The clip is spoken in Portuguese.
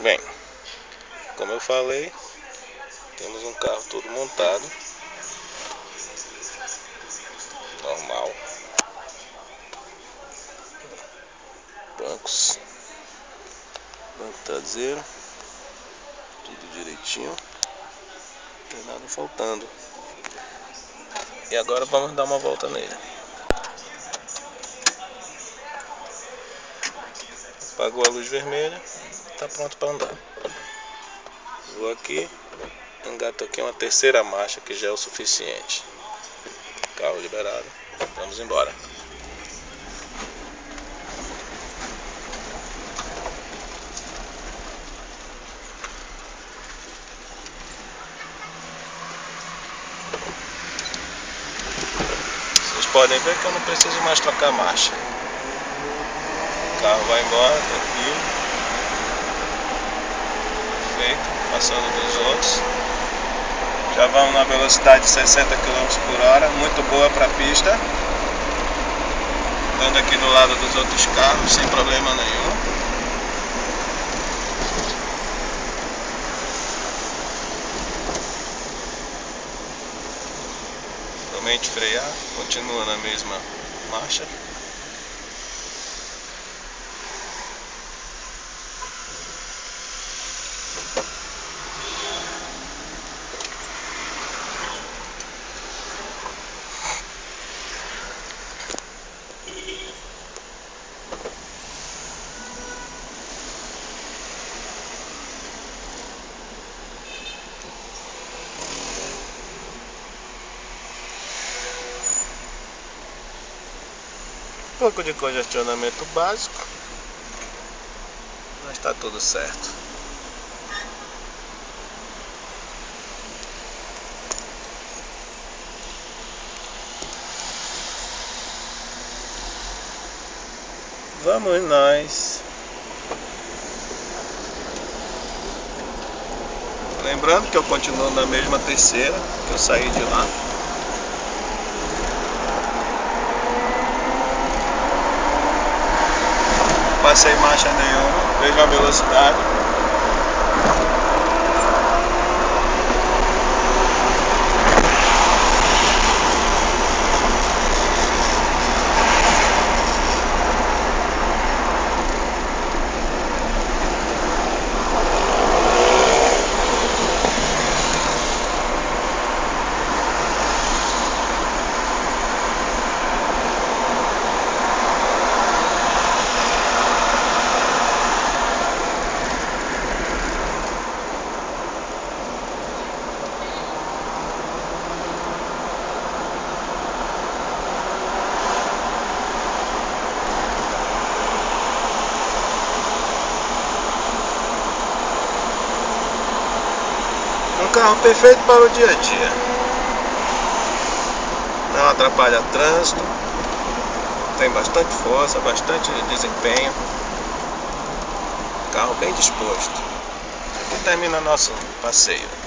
Bem, como eu falei, temos um carro todo montado, normal, banco traseiro, tudo direitinho, não tem nada faltando. E agora vamos dar uma volta nele. Apagou a luz vermelha, está pronto para andar. Vou aqui, engato aqui uma terceira marcha que já é o suficiente. Carro liberado, vamos embora. Vocês podem ver que eu não preciso mais trocar marcha. O carro vai embora, tranquilo. Perfeito, passando dos outros. Já vamos na velocidade de 60 km/h, muito boa para a pista. Andando aqui do lado dos outros carros, sem problema nenhum. Somente frear, continua na mesma marcha. Um pouco de congestionamento básico, mas está tudo certo. Vamos nós. Lembrando que eu continuo na mesma terceira, que eu saí de lá. Passei marcha nenhuma, vejo a velocidade. Um carro perfeito para o dia a dia. Não atrapalha trânsito. Tem bastante força, bastante desempenho. Carro bem disposto. Aqui termina nosso passeio.